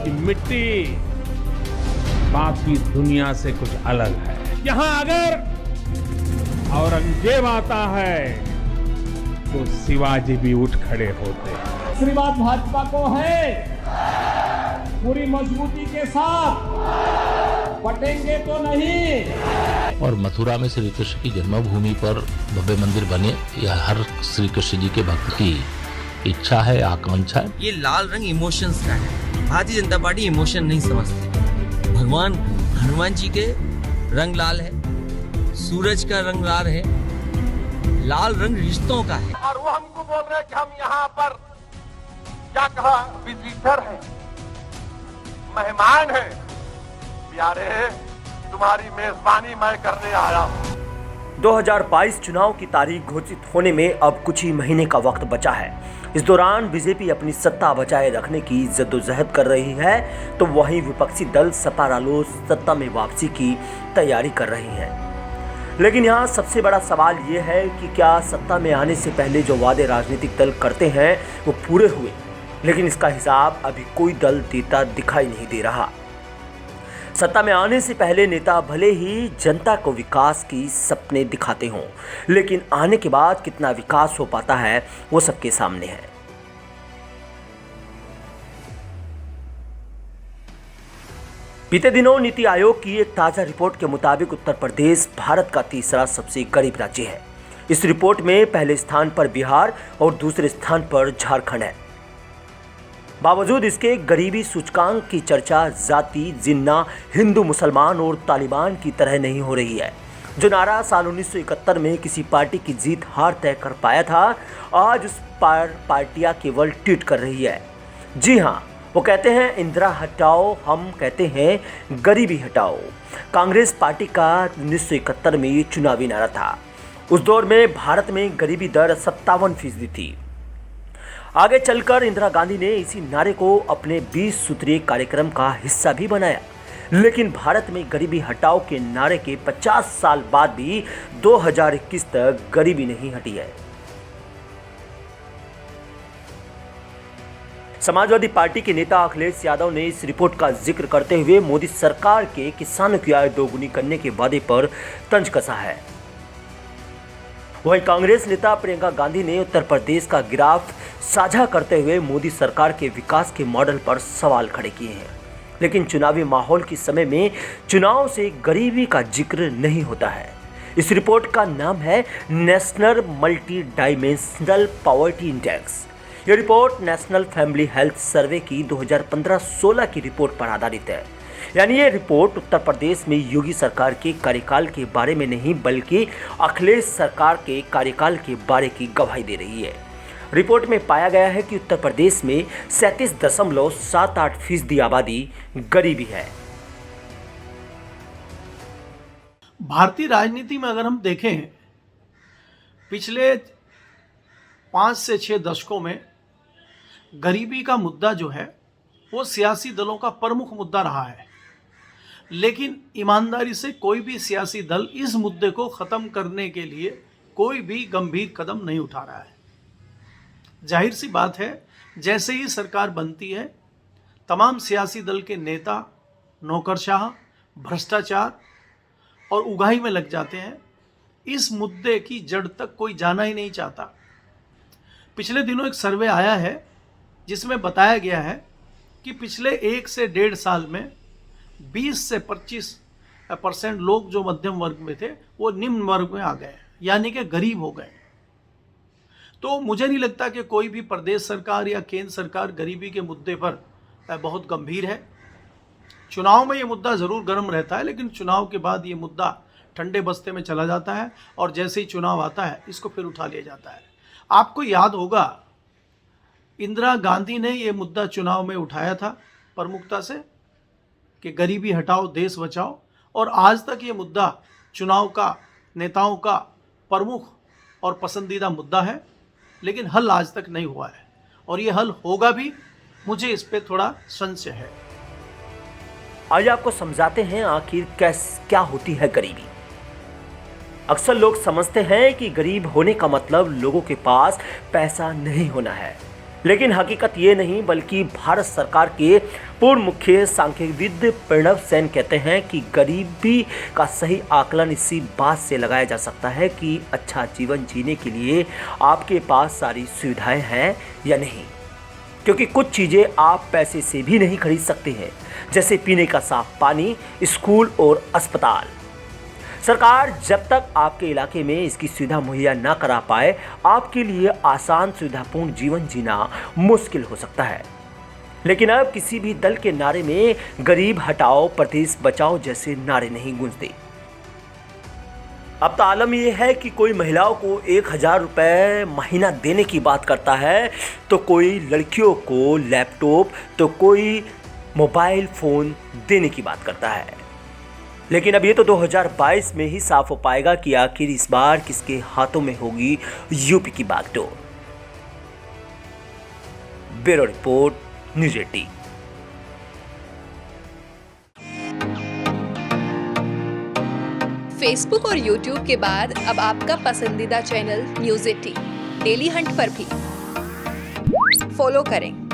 की मिट्टी बाकी दुनिया से कुछ अलग है। यहाँ अगर औरंगजेब आता है तो शिवाजी भी उठ खड़े होते हैं। आशीर्वाद भाजपा को है, पूरी मजबूती के साथ पटेंगे तो नहीं। और मथुरा में श्री कृष्ण की जन्मभूमि पर भव्य मंदिर बने, यह हर श्री कृष्ण जी के भक्त की इच्छा है, आकांक्षा है। ये लाल रंग इमोशंस का है। भारतीय जनता पार्टी इमोशन नहीं समझती। भगवान हनुमान जी के रंग लाल है, सूरज का रंग लाल है, लाल रंग रिश्तों का है। और वो हमको बोल रहे हैं कि हम यहाँ पर क्या कहा, विजिटर है, मेहमान है। प्यारे, तुम्हारी मेजबानी मैं करने आया हूँ। 2022 चुनाव की तारीख घोषित होने में अब कुछ ही महीने का वक्त बचा है। इस दौरान बीजेपी अपनी सत्ता बचाए रखने की जद्दोजहद कर रही है, तो वहीं विपक्षी दल सपा रालोद सत्ता में वापसी की तैयारी कर रही है। लेकिन यहाँ सबसे बड़ा सवाल ये है कि क्या सत्ता में आने से पहले जो वादे राजनीतिक दल करते हैं वो पूरे हुए? लेकिन इसका हिसाब अभी कोई दल देता दिखाई नहीं दे रहा। सत्ता में आने से पहले नेता भले ही जनता को विकास की सपने दिखाते हों, लेकिन आने के बाद कितना विकास हो पाता है वो सबके सामने है। बीते दिनों नीति आयोग की एक ताजा रिपोर्ट के मुताबिक उत्तर प्रदेश भारत का तीसरा सबसे गरीब राज्य है। इस रिपोर्ट में पहले स्थान पर बिहार और दूसरे स्थान पर झारखंड है। बावजूद इसके गरीबी सूचकांक की चर्चा जाति, जिन्ना, हिंदू मुसलमान और तालिबान की तरह नहीं हो रही है। जो नारा साल 1971 में किसी पार्टी की जीत हार तय कर पाया था, आज उस पर पार्टियां केवल ट्वीट कर रही है। जी हाँ, वो कहते हैं इंदिरा हटाओ, हम कहते हैं गरीबी हटाओ। कांग्रेस पार्टी का 1971 में ये चुनावी नारा था। उस दौर में भारत में गरीबी दर 57% थी। आगे चलकर इंदिरा गांधी ने इसी नारे को अपने 20 सूत्रीय कार्यक्रम का हिस्सा भी बनाया। लेकिन भारत में गरीबी हटाओ के नारे के 50 साल बाद भी 2021 तक गरीबी नहीं हटी है। समाजवादी पार्टी के नेता अखिलेश यादव ने इस रिपोर्ट का जिक्र करते हुए मोदी सरकार के किसानों की आय दोगुनी करने के वादे पर तंज कसा है। वहीं कांग्रेस नेता प्रियंका गांधी ने उत्तर प्रदेश का ग्राफ साझा करते हुए मोदी सरकार के विकास के मॉडल पर सवाल खड़े किए हैं। लेकिन चुनावी माहौल के समय में चुनाव से गरीबी का जिक्र नहीं होता है। इस रिपोर्ट का नाम है national multi dimensional poverty index. यह report national family health survey की 2015-16 की रिपोर्ट पर आधारित है। यानी ये रिपोर्ट उत्तर प्रदेश में योगी सरकार के कार्यकाल के बारे में नहीं, बल्कि अखिलेश सरकार के कार्यकाल के बारे की गवाही दे रही है। रिपोर्ट में पाया गया है कि उत्तर प्रदेश में 37.78% आबादी गरीबी है। भारतीय राजनीति में अगर हम देखें, पिछले 5 से 6 दशकों में गरीबी का मुद्दा जो है वो सियासी दलों का प्रमुख मुद्दा रहा है। लेकिन ईमानदारी से कोई भी सियासी दल इस मुद्दे को ख़त्म करने के लिए कोई भी गंभीर कदम नहीं उठा रहा है। जाहिर सी बात है, जैसे ही सरकार बनती है, तमाम सियासी दल के नेता नौकरशाह, भ्रष्टाचार और उगाही में लग जाते हैं। इस मुद्दे की जड़ तक कोई जाना ही नहीं चाहता। पिछले दिनों एक सर्वे आया है जिसमें बताया गया है कि पिछले 1 से 1.5 साल में 20 से 25% लोग जो मध्यम वर्ग में थे वो निम्न वर्ग में आ गए, यानी कि गरीब हो गए। तो मुझे नहीं लगता कि कोई भी प्रदेश सरकार या केंद्र सरकार गरीबी के मुद्दे पर बहुत गंभीर है। चुनाव में ये मुद्दा ज़रूर गर्म रहता है, लेकिन चुनाव के बाद ये मुद्दा ठंडे बस्ते में चला जाता है और जैसे ही चुनाव आता है इसको फिर उठा लिया जाता है। आपको याद होगा, इंदिरा गांधी ने ये मुद्दा चुनाव में उठाया था प्रमुखता से कि गरीबी हटाओ, देश बचाओ, और आज तक ये मुद्दा चुनाव का नेताओं का प्रमुख और पसंदीदा मुद्दा है। लेकिन हल आज तक नहीं हुआ है और ये हल होगा भी, मुझे इस पे थोड़ा संशय है। आज आपको समझाते हैं आखिर क्या होती है गरीबी। अक्सर लोग समझते हैं कि गरीब होने का मतलब लोगों के पास पैसा नहीं होना है, लेकिन हकीकत ये नहीं, बल्कि भारत सरकार के पूर्व मुख्य सांख्यविद प्रणव सेन कहते हैं कि गरीबी का सही आकलन इसी बात से लगाया जा सकता है कि अच्छा जीवन जीने के लिए आपके पास सारी सुविधाएं हैं या नहीं। क्योंकि कुछ चीज़ें आप पैसे से भी नहीं खरीद सकते हैं, जैसे पीने का साफ पानी, स्कूल और अस्पताल। सरकार जब तक आपके इलाके में इसकी सुविधा मुहैया ना करा पाए, आपके लिए आसान सुविधापूर्ण जीवन जीना मुश्किल हो सकता है। लेकिन अब किसी भी दल के नारे में गरीब हटाओ प्रदेश बचाओ जैसे नारे नहीं गूंजते। अब तो आलम यह है कि कोई महिलाओं को 1000 रुपये महीना देने की बात करता है, तो कोई लड़कियों को लैपटॉप, तो कोई मोबाइल फ़ोन देने की बात करता है। लेकिन अब ये तो 2022 में ही साफ हो पाएगा कि आखिर इस बार किसके हाथों में होगी यूपी की बागडोर। Bureau report, news 18। फेसबुक और यूट्यूब के बाद अब आपका पसंदीदा चैनल न्यूज़ 18 डेली हंट पर भी फॉलो करें।